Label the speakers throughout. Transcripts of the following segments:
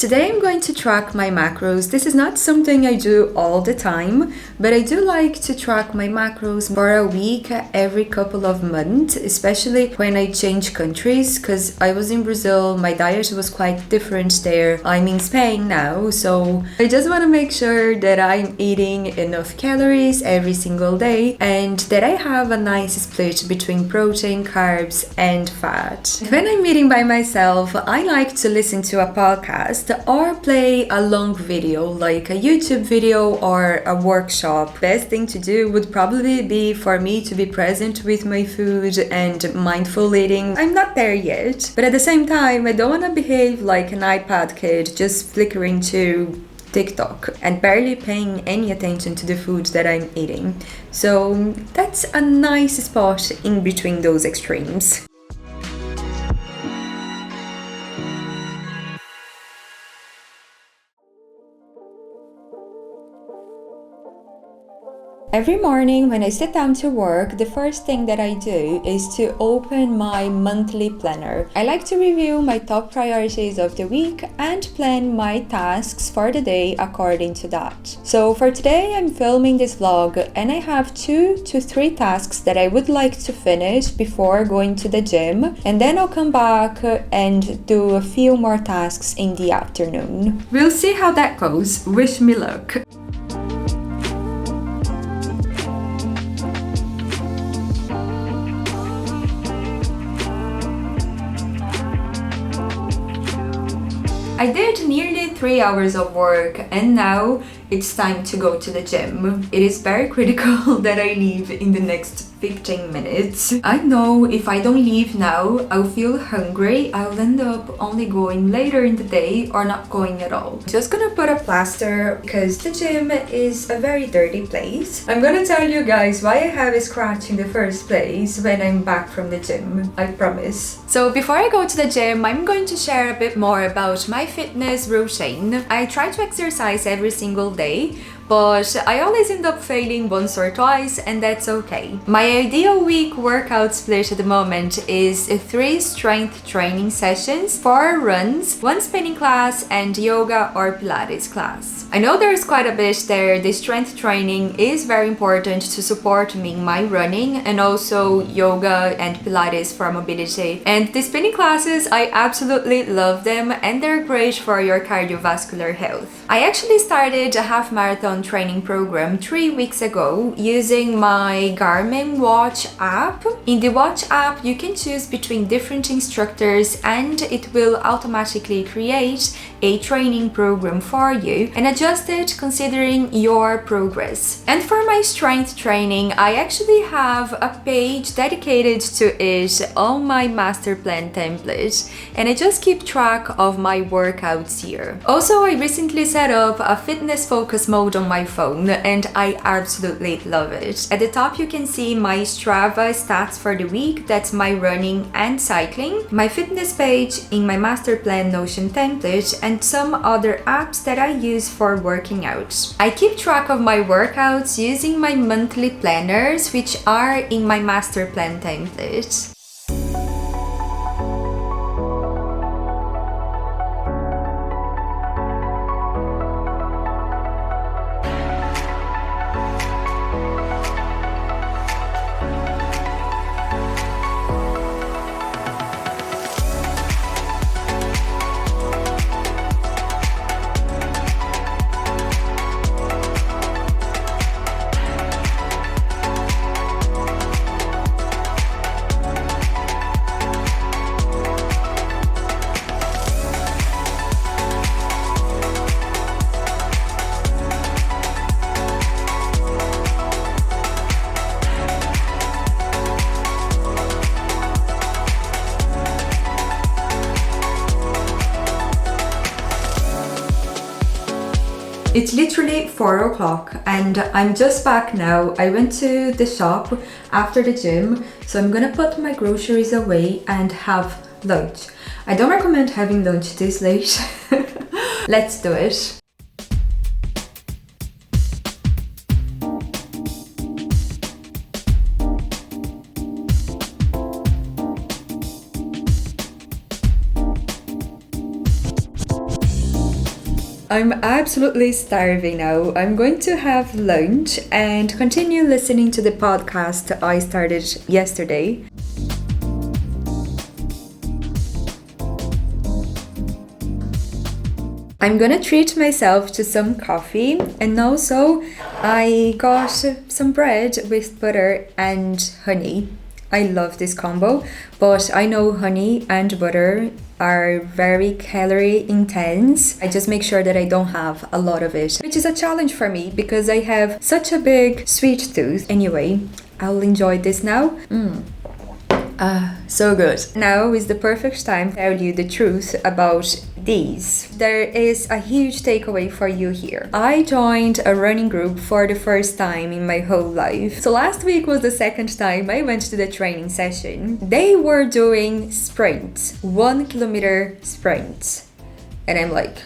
Speaker 1: today I'm going to track my macros. This is not something I do all the time, but I do like to track my macros for a week every couple of months, especially when I change countries, because I was in Brazil, my diet was quite different there. I'm in Spain now, so I just want to make sure that I'm eating enough calories every single day and that I have a nice split between protein, carbs, and fat. When I'm eating by myself, I like to listen to a podcast or play a long video like a YouTube video or a workshop. Best thing to do would probably be for me to be present with my food and mindful eating. I'm not there yet, but at the same time, I don't want to behave like an iPad kid just flickering to TikTok and barely paying any attention to the food that I'm eating. So that's a nice spot in between those extremes. Every morning when I sit down to work, the first thing that I do is to open my monthly planner. I like to review my top priorities of the week and plan my tasks for the day according to that. So for today, I'm filming this vlog and I have 2 to 3 tasks that I would like to finish before going to the gym, and then I'll come back and do a few more tasks in the afternoon. We'll see how that goes. Wish me luck. I did nearly 3 hours of work and now it's time to go to the gym. It is very critical that I leave in the next 15 minutes. I know if I don't leave now, I'll feel hungry. I'll end up only going later in the day or not going at all. Just gonna put a plaster because the gym is a very dirty place. I'm gonna tell you guys why I have a scratch in the first place when I'm back from the gym, I promise. So before I go to the gym, I'm going to share a bit more about my fitness routine. I try to exercise every single day, but I always end up failing once or twice, and that's okay. My ideal week workout split at the moment is 3 strength training sessions, 4 runs, 1 spinning class, and yoga or Pilates class. I know there's quite a bit there. The strength training is very important to support me in my running, and also yoga and Pilates for mobility. And the spinning classes, I absolutely love them, and they're great for your cardiovascular health. I actually started a half marathon training program 3 weeks ago using my Garmin watch app. In the watch app, you can choose between different instructors and it will automatically create a training program for you and adjust it considering your progress. And for my strength training, I actually have a page dedicated to it on my master plan template, and I just keep track of my workouts here. Also, I recently set up a fitness focus mode on my phone and I absolutely love it. At the top you can see my Strava stats for the week, that's my running and cycling, my fitness page in my master plan Notion template, and some other apps that I use for working out. I keep track of my workouts using my monthly planners, which are in my master plan template. It's literally 4 o'clock and I'm just back now. I went to the shop after the gym, so I'm gonna put my groceries away and have lunch. I don't recommend having lunch this late. Let's do it. I'm absolutely starving now. I'm going to have lunch and continue listening to the podcast I started yesterday. I'm gonna treat myself to some coffee, and also I got some bread with butter and honey. I love this combo, but I know honey and butter are very calorie intense. I just make sure that I don't have a lot of it, which is a challenge for me because I have such a big sweet tooth. Anyway, I'll enjoy this now. So good. Now is the perfect time to tell you the truth about these. There is a huge takeaway for you here. I joined a running group for the first time in my whole life. So last week was the second time I went to the training session. They were doing sprints, 1 kilometer sprints. And I'm like,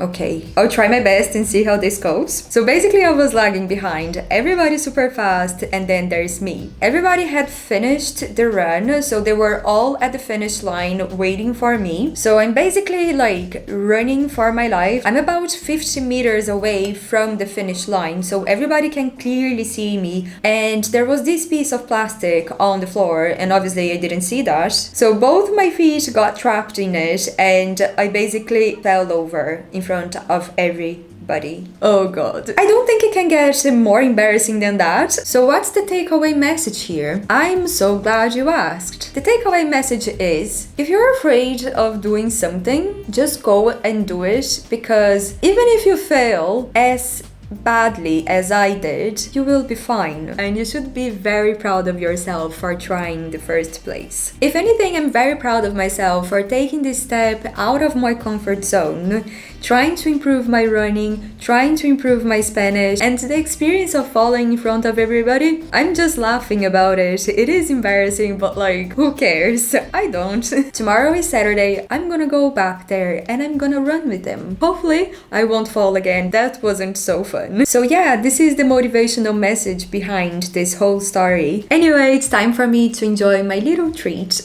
Speaker 1: okay, I'll try my best and see how this goes. So basically I was lagging behind. Everybody's super fast and then there's me. Everybody had finished the run, so they were all at the finish line waiting for me. So I'm basically like running for my life. I'm about 50 meters away from the finish line, so everybody can clearly see me. And there was this piece of plastic on the floor, and obviously I didn't see that. So both my feet got trapped in it and I basically fell over in front of everybody. Oh god. I don't think it can get more embarrassing than that. So what's the takeaway message here? I'm so glad you asked. The takeaway message is, if you're afraid of doing something, just go and do it, because even if you fail as badly as I did, you will be fine, and you should be very proud of yourself for trying in the first place. If anything, I'm very proud of myself for taking this step out of my comfort zone, trying to improve my running, trying to improve my Spanish, and the experience of falling in front of everybody, I'm just laughing about it. It is embarrassing, but like, who cares? I don't. Tomorrow is Saturday. I'm gonna go back there and I'm gonna run with them. Hopefully, I won't fall again. That wasn't so fun. So yeah, this is the motivational message behind this whole story. Anyway, it's time for me to enjoy my little treat.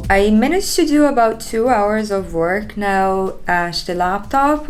Speaker 1: I managed to do about 2 hours of work now at the laptop,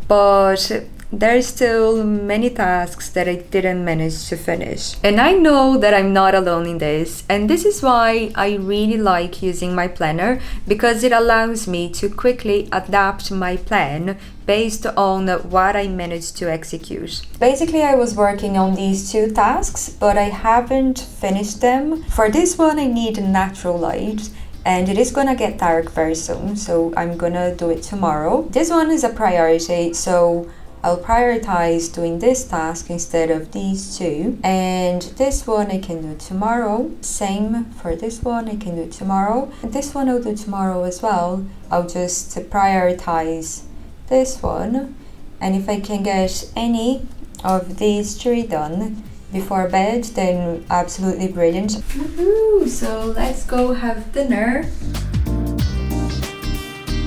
Speaker 1: but there's still many tasks that I didn't manage to finish. And I know that I'm not alone in this, and this is why I really like using my planner, because it allows me to quickly adapt my plan based on what I managed to execute. Basically, I was working on these 2 tasks, but I haven't finished them. For this one, I need natural light, and it is gonna get dark very soon, so I'm gonna do it tomorrow. This one is a priority, so I'll prioritize doing this task instead of these 2. And this one I can do tomorrow. Same for this one, I can do tomorrow. And this one I'll do tomorrow as well. I'll just prioritize this one. And if I can get any of these 3 done before bed, then absolutely brilliant. Woohoo! So let's go have dinner.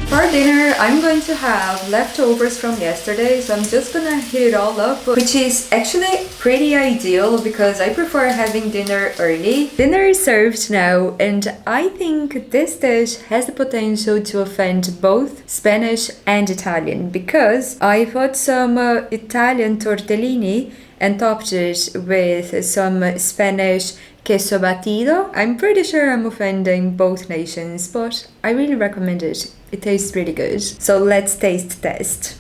Speaker 1: For dinner, I'm going to have leftovers from yesterday, so I'm just gonna heat it all up, which is actually pretty ideal because I prefer having dinner early. Dinner is served now, and I think this dish has the potential to offend both Spanish and Italian, because I put some Italian tortellini and topped it with some Spanish queso batido. I'm pretty sure I'm offending both nations, but I really recommend it. It tastes really good. So let's taste test.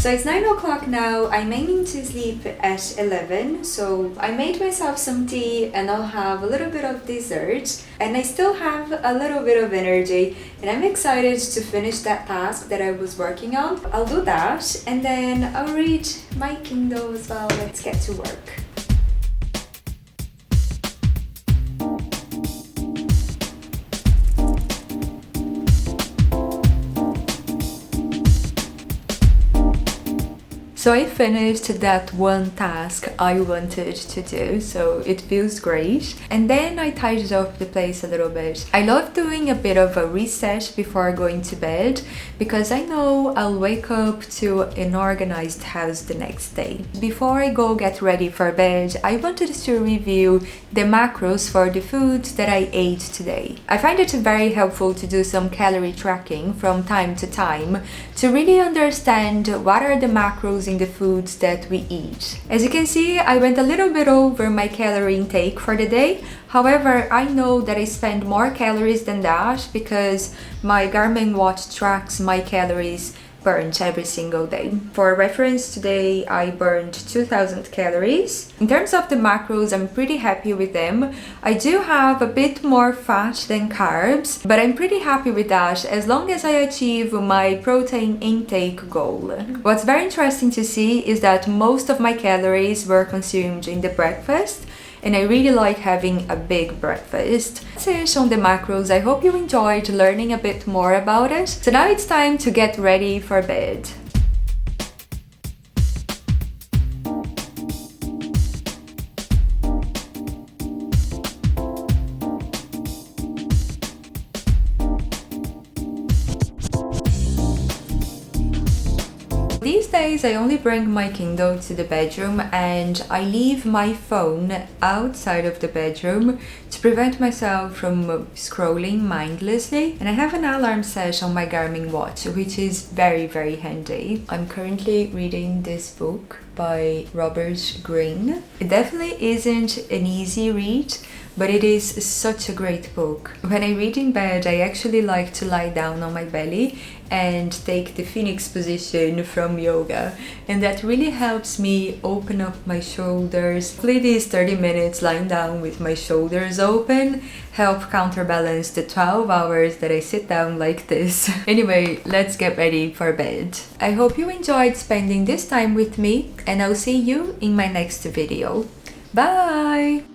Speaker 1: So it's 9 o'clock now. I'm aiming to sleep at 11. So I made myself some tea and I'll have a little bit of dessert. And I still have a little bit of energy. And I'm excited to finish that task that I was working on. I'll do that and then I'll read my Kindle as well. Let's get to work. So I finished that one task I wanted to do, so it feels great. And then I tidied up the place a little bit. I love doing a bit of a reset before going to bed because I know I'll wake up to an organized house the next day. Before I go get ready for bed, I wanted to review the macros for the food that I ate today. I find it very helpful to do some calorie tracking from time to time to really understand what are the macros in the foods that we eat. As you can see, I went a little bit over my calorie intake for the day. However, I know that I spend more calories than that because my Garmin watch tracks my calories burnt every single day. For reference, today I burned 2000 calories. In terms of the macros, I'm pretty happy with them. I do have a bit more fat than carbs, but I'm pretty happy with that as long as I achieve my protein intake goal. What's very interesting to see is that most of my calories were consumed in the breakfast, and I really like having a big breakfast. That's it on the macros. I hope you enjoyed learning a bit more about it. So now it's time to get ready for bed. These days I only bring my Kindle to the bedroom and I leave my phone outside of the bedroom to prevent myself from scrolling mindlessly. And I have an alarm set on my Garmin watch, which is very, very handy. I'm currently reading this book by Robert Greene. It definitely isn't an easy read, but it is such a great book. When I read in bed, I actually like to lie down on my belly and take the phoenix position from yoga, and that really helps me open up my shoulders. Hopefully these 30 minutes lying down with my shoulders open help counterbalance the 12 hours that I sit down like this. Anyway, let's get ready for bed. I hope you enjoyed spending this time with me, and I'll see you in my next video. Bye!